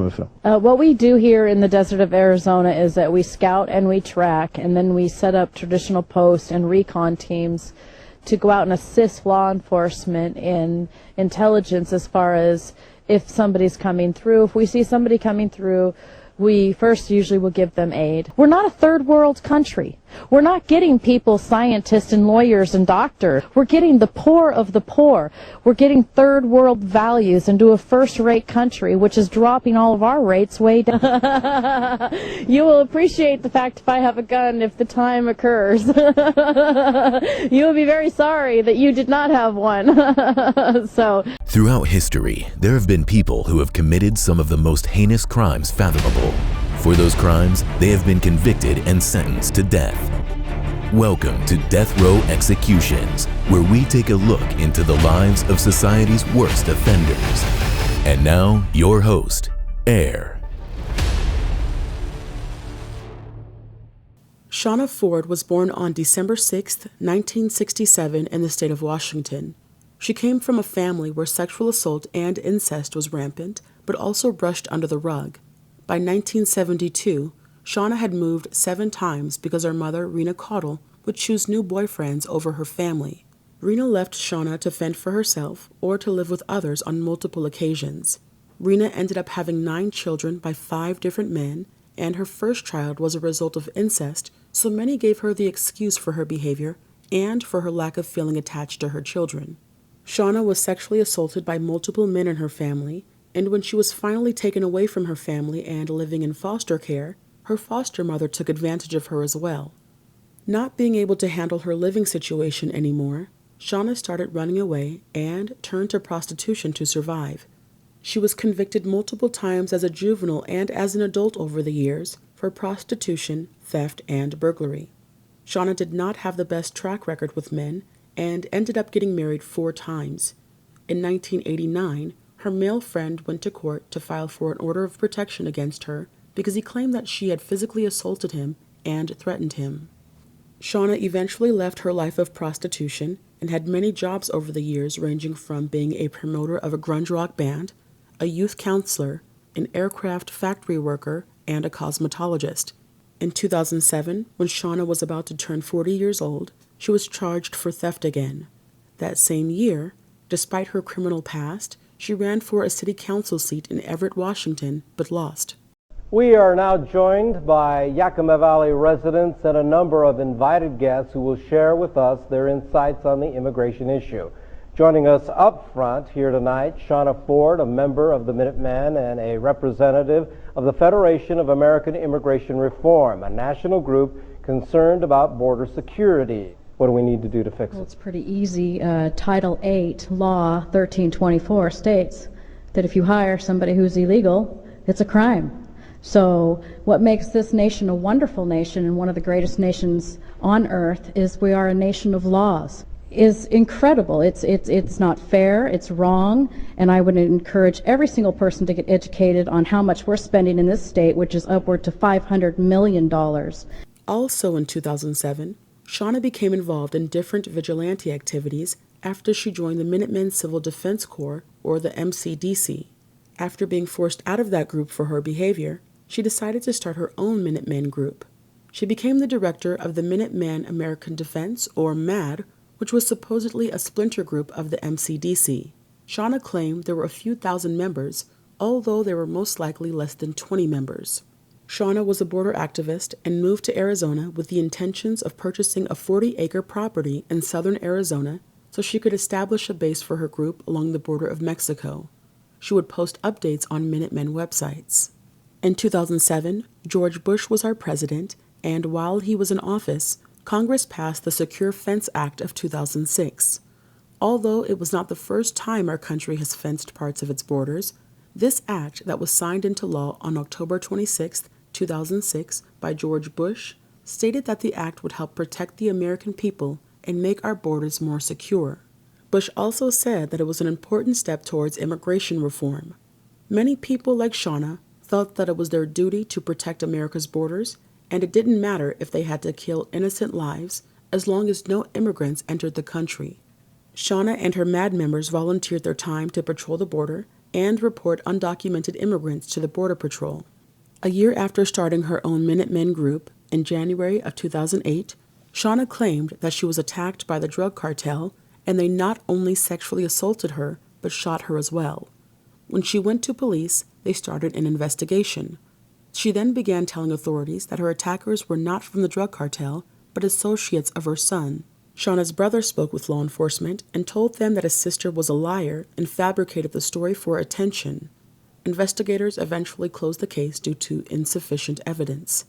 of a film? What we do here in the desert of Arizona is that we scout and we track, and then we set up traditional posts and recon teams to go out and assist law enforcement in intelligence as far as if somebody's coming through. If we see somebody coming through, we first usually will give them aid. We're not a third world country. We're not getting people, scientists and lawyers and doctors. We're getting the poor of the poor. We're getting third world values into a first-rate country, which is dropping all of our rates way down. You will appreciate the fact if I have a gun if the time occurs. You will be very sorry that you did not have one. So. Throughout history, there have been people who have committed some of the most heinous crimes fathomable. For those crimes, they have been convicted and sentenced to death. Welcome to Death Row Executions, where we take a look into the lives of society's worst offenders. And now, your host, Air. Shawna Forde was born on December 6, 1967 in the state of Washington. She came from a family where sexual assault and incest was rampant, but also brushed under the rug. By 1972, Shawna had moved 7 times because her mother, Rena Caudle, would choose new boyfriends over her family. Rena left Shawna to fend for herself or to live with others on multiple occasions. Rena ended up having 9 children by 5 different men, and her first child was a result of incest, so many gave her the excuse for her behavior and for her lack of feeling attached to her children. Shawna was sexually assaulted by multiple men in her family, and when she was finally taken away from her family and living in foster care, her foster mother took advantage of her as well. Not being able to handle her living situation anymore, Shawna started running away and turned to prostitution to survive. She was convicted multiple times as a juvenile and as an adult over the years for prostitution, theft, and burglary. Shawna did not have the best track record with men and ended up getting married 4 times. In 1989, her male friend went to court to file for an order of protection against her because he claimed that she had physically assaulted him and threatened him. Shawna eventually left her life of prostitution and had many jobs over the years, ranging from being a promoter of a grunge rock band, a youth counselor, an aircraft factory worker, and a cosmetologist. In 2007, when Shawna was about to turn 40 years old, she was charged for theft again. That same year, despite her criminal past, she ran for a city council seat in Everett, Washington, but lost. We are now joined by Yakima Valley residents and a number of invited guests who will share with us their insights on the immigration issue. Joining us up front here tonight, Shawna Forde, a member of the Minuteman and a representative of the Federation of American Immigration Reform, a national group concerned about border security. What do we need to do to fix it? Well, it's pretty easy. Title 8, Law 1324 states that if you hire somebody who's illegal, it's a crime. So what makes this nation a wonderful nation and one of the greatest nations on earth is we are a nation of laws. Is incredible. It's not fair, it's wrong, and I would encourage every single person to get educated on how much we're spending in this state, which is upward to $500 million. Also in 2007, Shawna became involved in different vigilante activities after she joined the Minutemen Civil Defense Corps, or the MCDC. After being forced out of that group for her behavior, she decided to start her own Minutemen group. She became the director of the Minuteman American Defense, or MAD, which was supposedly a splinter group of the MCDC. Shawna claimed there were a few thousand members, although there were most likely less than 20 members. Shawna was a border activist and moved to Arizona with the intentions of purchasing a 40-acre property in southern Arizona so she could establish a base for her group along the border of Mexico. She would post updates on Minutemen websites. In 2007, George Bush was our president, and while he was in office, Congress passed the Secure Fence Act of 2006. Although it was not the first time our country has fenced parts of its borders, this act that was signed into law on October 26, 2006 by George Bush stated that the act would help protect the American people and make our borders more secure. Bush also said that it was an important step towards immigration reform. Many people like Shawna felt that it was their duty to protect America's borders, and it didn't matter if they had to kill innocent lives as long as no immigrants entered the country. Shawna and her MAD members volunteered their time to patrol the border and report undocumented immigrants to the Border Patrol. A year after starting her own Minutemen group, in January of 2008, Shawna claimed that she was attacked by the drug cartel and they not only sexually assaulted her, but shot her as well. When she went to police, they started an investigation. She then began telling authorities that her attackers were not from the drug cartel, but associates of her son. Shawna's brother spoke with law enforcement and told them that his sister was a liar and fabricated the story for attention. Investigators eventually closed the case due to insufficient evidence.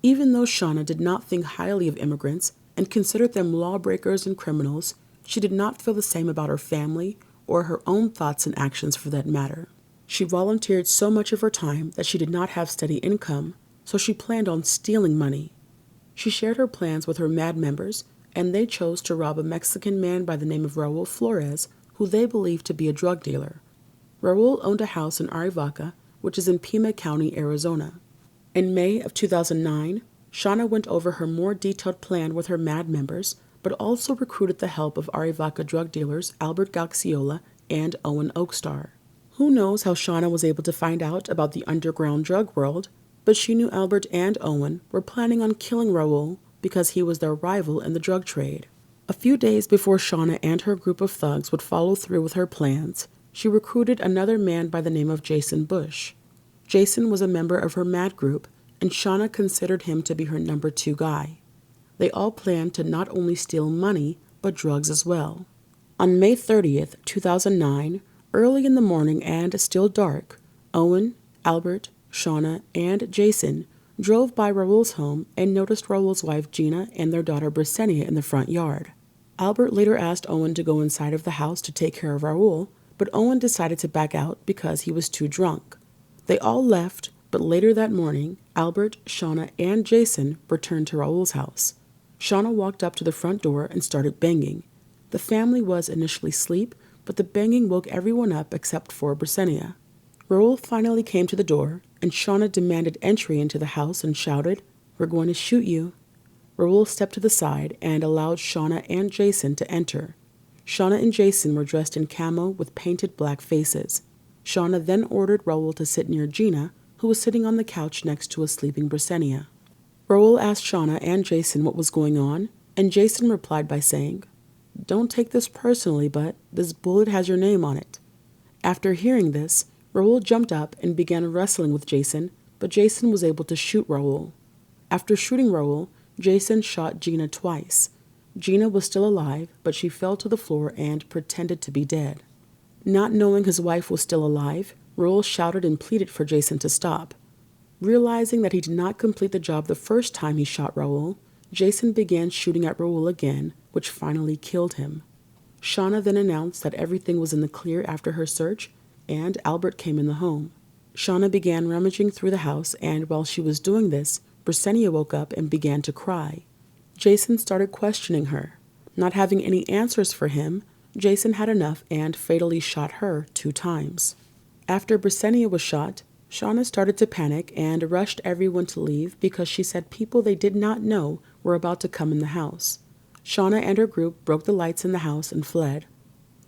Even though Shawna did not think highly of immigrants and considered them lawbreakers and criminals, she did not feel the same about her family or her own thoughts and actions for that matter. She volunteered so much of her time that she did not have steady income, so she planned on stealing money. She shared her plans with her MAD members, and they chose to rob a Mexican man by the name of Raul Flores, who they believed to be a drug dealer. Raul owned a house in Arivaca, which is in Pima County, Arizona. In May of 2009, Shawna went over her more detailed plan with her MAD members, but also recruited the help of Arivaca drug dealers Albert Gaxiola and Owen Oakstar. Who knows how Shawna was able to find out about the underground drug world, but she knew Albert and Owen were planning on killing Raul because he was their rival in the drug trade. A few days before Shawna and her group of thugs would follow through with her plans, she recruited another man by the name of Jason Bush. Jason was a member of her MAD group, and Shawna considered him to be her number 2 guy. They all planned to not only steal money, but drugs as well. On May 30th, 2009, early in the morning and still dark, Owen, Albert, Shawna, and Jason drove by Raul's home and noticed Raul's wife Gina and their daughter Brisenia in the front yard. Albert later asked Owen to go inside of the house to take care of Raul, but Owen decided to back out because he was too drunk. They all left, but later that morning, Albert, Shawna, and Jason returned to Raul's house. Shawna walked up to the front door and started banging. The family was initially asleep, but the banging woke everyone up except for Brisenia. Raul finally came to the door, and Shawna demanded entry into the house and shouted, "We're going to shoot you." Raul stepped to the side and allowed Shawna and Jason to enter. Shawna and Jason were dressed in camo with painted black faces. Shawna then ordered Raul to sit near Gina, who was sitting on the couch next to a sleeping Brisenia. Raul asked Shawna and Jason what was going on, and Jason replied by saying, "Don't take this personally, but this bullet has your name on it." After hearing this, Raul jumped up and began wrestling with Jason, but Jason was able to shoot Raul. After shooting Raul, Jason shot Gina twice. Gina was still alive, but she fell to the floor and pretended to be dead. Not knowing his wife was still alive, Raul shouted and pleaded for Jason to stop. Realizing that he did not complete the job the first time he shot Raul, Jason began shooting at Raul again, which finally killed him. Shawna then announced that everything was in the clear after her search, and Albert came in the home. Shawna began rummaging through the house, and while she was doing this, Brisenia woke up and began to cry. Jason started questioning her. Not having any answers for him, Jason had enough and fatally shot her 2 times. After Brisenia was shot, Shawna started to panic and rushed everyone to leave because she said people they did not know were about to come in the house. Shawna and her group broke the lights in the house and fled.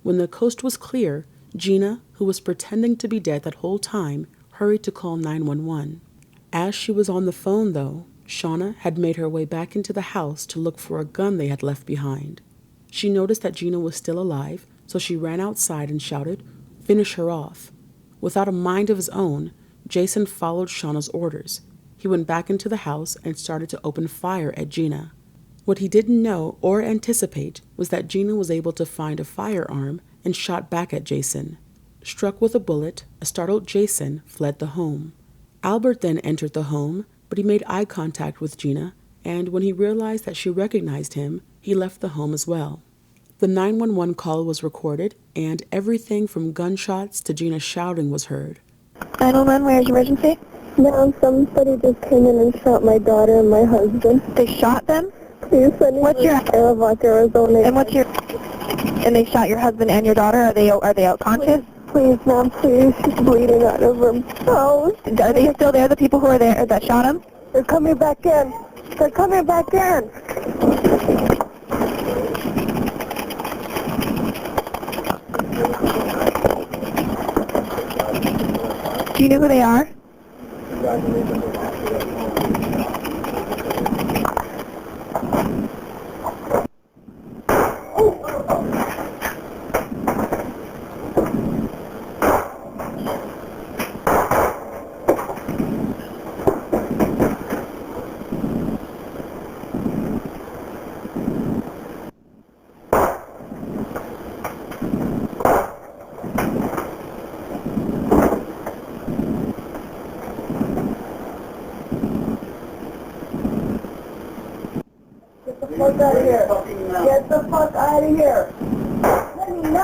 When the coast was clear, Gina, who was pretending to be dead that whole time, hurried to call 911. As she was on the phone, though, Shawna had made her way back into the house to look for a gun they had left behind. She noticed that Gina was still alive, so she ran outside and shouted, "Finish her off." Without a mind of his own, Jason followed Shawna's orders. He went back into the house and started to open fire at Gina. What he didn't know or anticipate was that Gina was able to find a firearm and shot back at Jason. Struck with a bullet, a startled Jason fled the home. Albert then entered the home, but he made eye contact with Gina, and when he realized that she recognized him, he left the home as well. The 911 call was recorded, and everything from gunshots to Gina shouting was heard. 911, where's emergency? Ma'am, somebody just came in and shot my daughter and my husband. They shot them? Please send me What's to your- Arivaca, Arizona. And what's your... And they shot your husband and your daughter? Are they unconscious? Please, ma'am, please. She's bleeding out of her mouth. Are they still there, the people who are there that shot him? They're coming back in. They're coming back in. Do you know who they are? Get out of here. Get the fuck out of here. Let me know.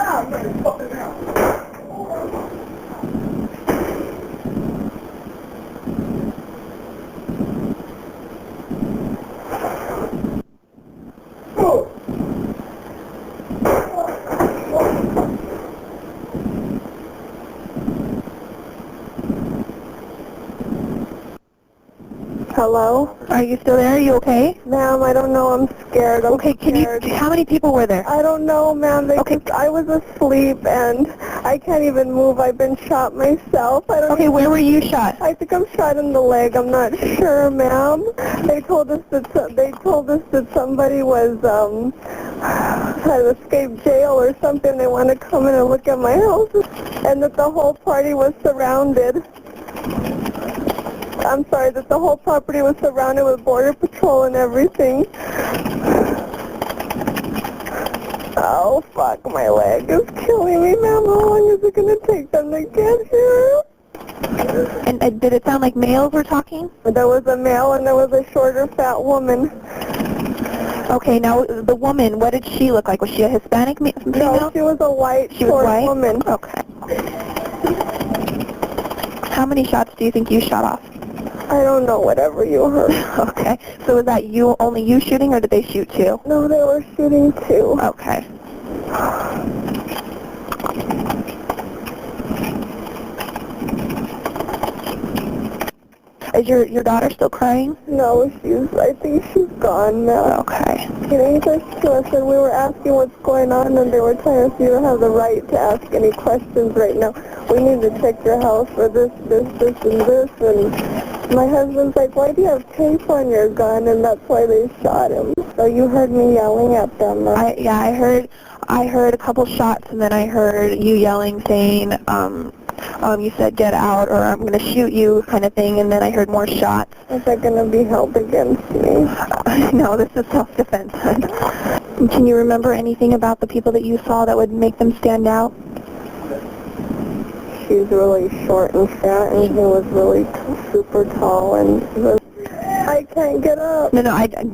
Hello? Are you still there? Are you okay? Ma'am, I don't know. I'm scared. I'm Okay, scared. how many people were there? I don't know, ma'am. Okay. I was asleep and I can't even move. I've been shot myself. I don't Okay, where were you shot? I think I'm shot in the leg. I'm not sure, ma'am. They told us that somebody was had escaped jail or something. They want to come in and look at my house, and that the whole party was surrounded. I'm sorry, that the whole property was surrounded with border patrol and everything. Oh, fuck, my leg is killing me, ma'am. How long is it going to take them to get here? And did it sound like males were talking? There was a male and there was a shorter, fat woman. Okay, now the woman, what did she look like? Was she a Hispanic female? No, she was a white, short woman. Okay. How many shots do you think you shot off? I don't know, whatever you heard. Okay. So was that only you shooting, or did they shoot too? No, they were shooting too. Okay. Is your daughter still crying? No, I think she's gone now. Okay. In English to us, and we were asking what's going on, and they were telling us you don't have the right to ask any questions right now. We need to check your house for this, and this, and my husband's like, why do you have tape on your gun? And that's why they shot him. So you heard me yelling at them. I heard a couple shots, and then I heard you yelling, saying, you said get out, or I'm going to shoot you, kind of thing, and then I heard more shots. Is that going to be held against me? No, this is self-defense. Can you remember anything about the people that you saw that would make them stand out? She's really short and fat, and he was really super tall, and I can't get up. No,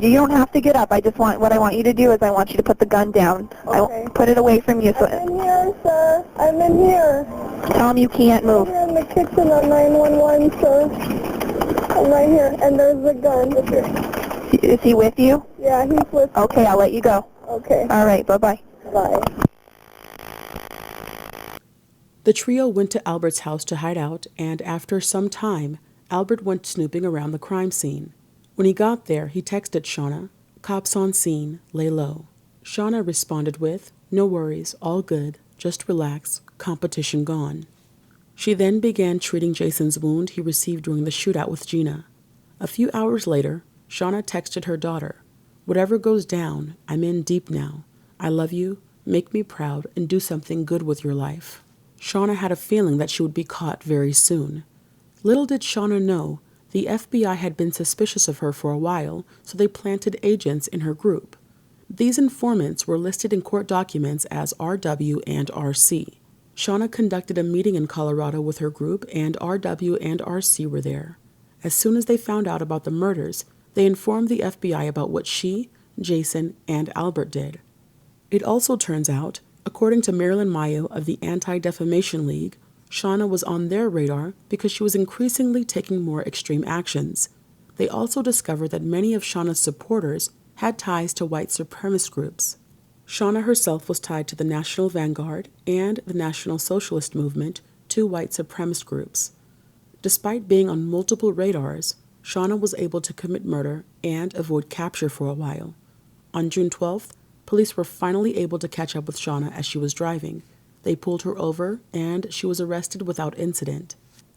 you don't have to get up. What I want you to do is I want you to put the gun down. Okay. Put it away from you. So I'm in here, sir. I'm in here. Tell him you can't move. I'm here in the kitchen on 911, sir. I'm right here, and there's the gun. Is he with you? Yeah, he's with me. Okay, I'll let you go. Okay. All right, bye-bye. Bye. The trio went to Albert's house to hide out, and after some time, Albert went snooping around the crime scene. When he got there, he texted Shawna, "Cops on scene, lay low." Shawna responded with, "No worries, all good, just relax, competition gone." She then began treating Jason's wound he received during the shootout with Gina. A few hours later, Shawna texted her daughter, "Whatever goes down, I'm in deep now. I love you, make me proud, and do something good with your life." Shawna had a feeling that she would be caught very soon. Little did Shawna know, the FBI had been suspicious of her for a while, so they planted agents in her group. These informants were listed in court documents as RW and RC. Shawna conducted a meeting in Colorado with her group, and RW and RC were there. As soon as they found out about the murders, they informed the FBI about what she, Jason, and Albert did. It also turns out, according to Marilyn Mayo of the Anti-Defamation League, Shawna was on their radar because she was increasingly taking more extreme actions. They also discovered that many of Shawna's supporters had ties to white supremacist groups. Shawna herself was tied to the National Vanguard and the National Socialist Movement, two white supremacist groups. Despite being on multiple radars, Shawna was able to commit murder and avoid capture for a while. On June 12th, police were finally able to catch up with Shawna as she was driving. They pulled her over, and she was arrested without incident.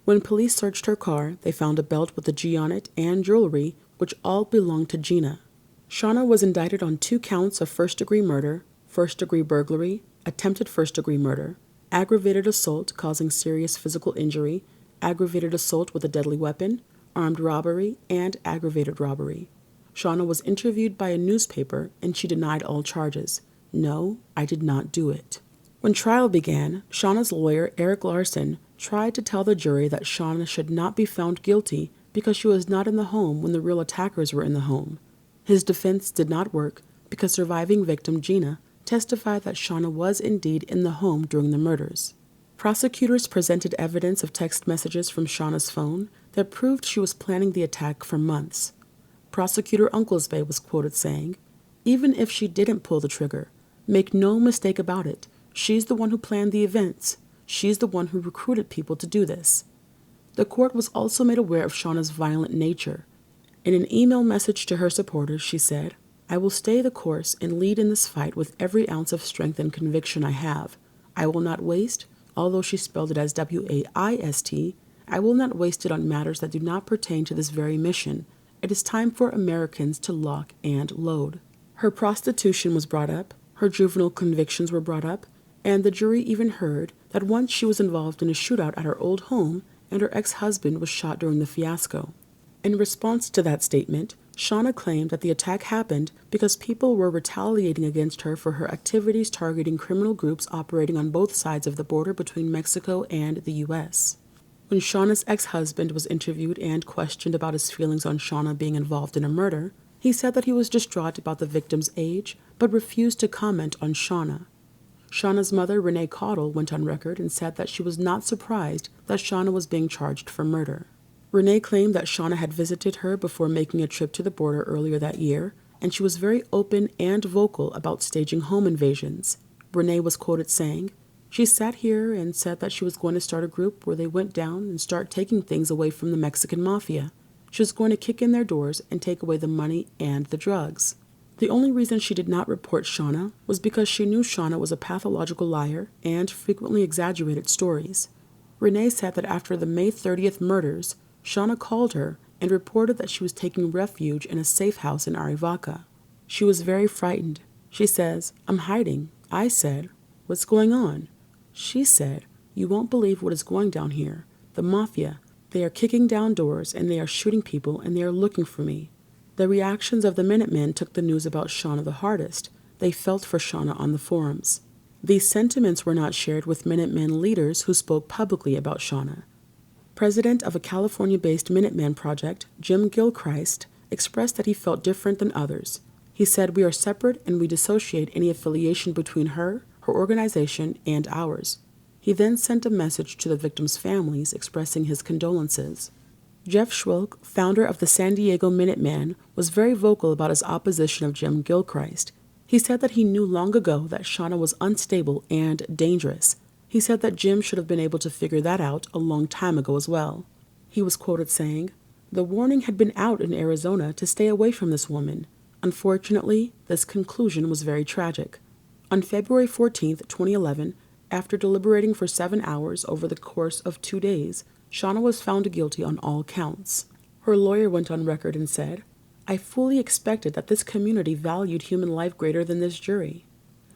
When police searched her car, they found a belt with a G on it and jewelry, which all belonged to Gina. Shawna was indicted on 2 counts of first-degree murder, first-degree burglary, attempted first-degree murder, aggravated assault causing serious physical injury, aggravated assault with a deadly weapon, armed robbery, and aggravated robbery. Shawna was interviewed by a newspaper, and she denied all charges. "No, I did not do it." When trial began, Shawna's lawyer, Eric Larson, tried to tell the jury that Shawna should not be found guilty because she was not in the home when the real attackers were in the home. His defense did not work because surviving victim Gina testified that Shawna was indeed in the home during the murders. Prosecutors presented evidence of text messages from Shawna's phone that proved she was planning the attack for months. Prosecutor Unklesby was quoted saying, "Even if she didn't pull the trigger, make no mistake about it, she's the one who planned the events. She's the one who recruited people to do this." The court was also made aware of Shawna's violent nature. In an email message to her supporters, she said, "I will stay the course and lead in this fight with every ounce of strength and conviction I have. I will not waste, although she spelled it as W-A-I-S-T, I will not waste it on matters that do not pertain to this very mission. It is time for Americans to lock and load." Her prostitution was brought up, her juvenile convictions were brought up, and the jury even heard that once she was involved in a shootout at her old home and her ex-husband was shot during the fiasco. In response to that statement, Shawna claimed that the attack happened because people were retaliating against her for her activities targeting criminal groups operating on both sides of the border between Mexico and the U.S. When Shawna's ex-husband was interviewed and questioned about his feelings on Shawna being involved in a murder, he said that he was distraught about the victim's age, but refused to comment on Shawna. Shawna's mother, Renee Caudill, went on record and said that she was not surprised that Shawna was being charged for murder. Renee claimed that Shawna had visited her before making a trip to the border earlier that year, and she was very open and vocal about staging home invasions. Renee was quoted saying, "She sat here and said that she was going to start a group where they went down and start taking things away from the Mexican mafia. She was going to kick in their doors and take away the money and the drugs." The only reason she did not report Shawna was because she knew Shawna was a pathological liar and frequently exaggerated stories. Renee said that after the May 30th murders, Shawna called her and reported that she was taking refuge in a safe house in Arivaca. She was very frightened. She says, "I'm hiding." I said, "What's going on?" She said, "You won't believe what is going down here. The mafia, they are kicking down doors and they are shooting people and they are looking for me." The reactions of the Minutemen took the news about Shawna the hardest. They felt for Shawna on the forums. These sentiments were not shared with Minutemen leaders who spoke publicly about Shawna. President of a California-based Minuteman project, Jim Gilchrist, expressed that he felt different than others. He said, "We are separate and we dissociate any affiliation between her organization, and ours." He then sent a message to the victims' families expressing his condolences. Jeff Schwilk, founder of the San Diego Minuteman, was very vocal about his opposition of Jim Gilchrist. He said that he knew long ago that Shawna was unstable and dangerous. He said that Jim should have been able to figure that out a long time ago as well. He was quoted saying, "The warning had been out in Arizona to stay away from this woman. Unfortunately, this conclusion was very tragic." On February 14, 2011, after deliberating for 7 hours over the course of 2 days, Shawna was found guilty on all counts. Her lawyer went on record and said, "I fully expected that this community valued human life greater than this jury."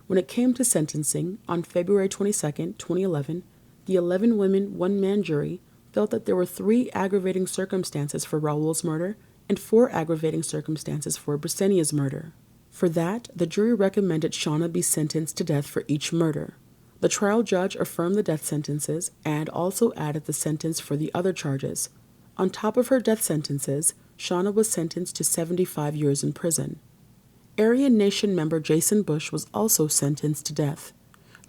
When it came to sentencing, on February 22, 2011, the 11-women, 1-man jury felt that there were 3 aggravating circumstances for Raul's murder and 4 aggravating circumstances for Brisenia's murder. For that, the jury recommended Shawna be sentenced to death for each murder. The trial judge affirmed the death sentences and also added the sentence for the other charges. On top of her death sentences, Shawna was sentenced to 75 years in prison. Aryan Nation member Jason Bush was also sentenced to death.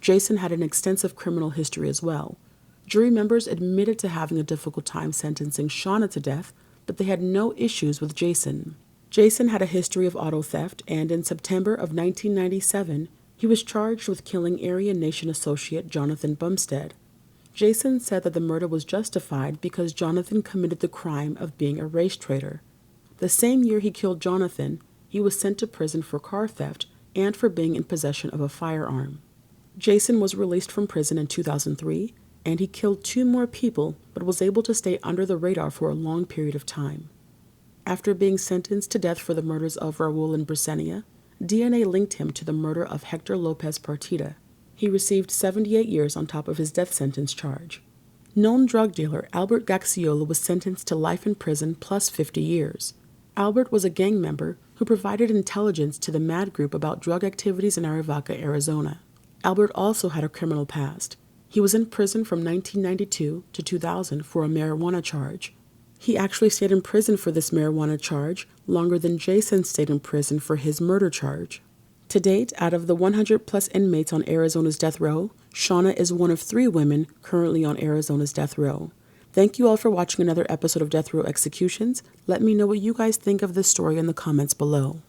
Jason had an extensive criminal history as well. Jury members admitted to having a difficult time sentencing Shawna to death, but they had no issues with Jason. Jason had a history of auto theft, and in September of 1997, he was charged with killing Aryan Nation associate Jonathan Bumstead. Jason said that the murder was justified because Jonathan committed the crime of being a race traitor. The same year he killed Jonathan, he was sent to prison for car theft and for being in possession of a firearm. Jason was released from prison in 2003, and he killed 2 more people but was able to stay under the radar for a long period of time. After being sentenced to death for the murders of Raul and Brisenia, DNA linked him to the murder of Hector Lopez Partida. He received 78 years on top of his death sentence charge. Known drug dealer Albert Gaxiola was sentenced to life in prison plus 50 years. Albert was a gang member who provided intelligence to the MAD group about drug activities in Arivaca, Arizona. Albert also had a criminal past. He was in prison from 1992 to 2000 for a marijuana charge. He actually stayed in prison for this marijuana charge longer than Jason stayed in prison for his murder charge. To date, out of the 100-plus inmates on Arizona's death row, Shawna is one of 3 women currently on Arizona's death row. Thank you all for watching another episode of Death Row Executions. Let me know what you guys think of this story in the comments below.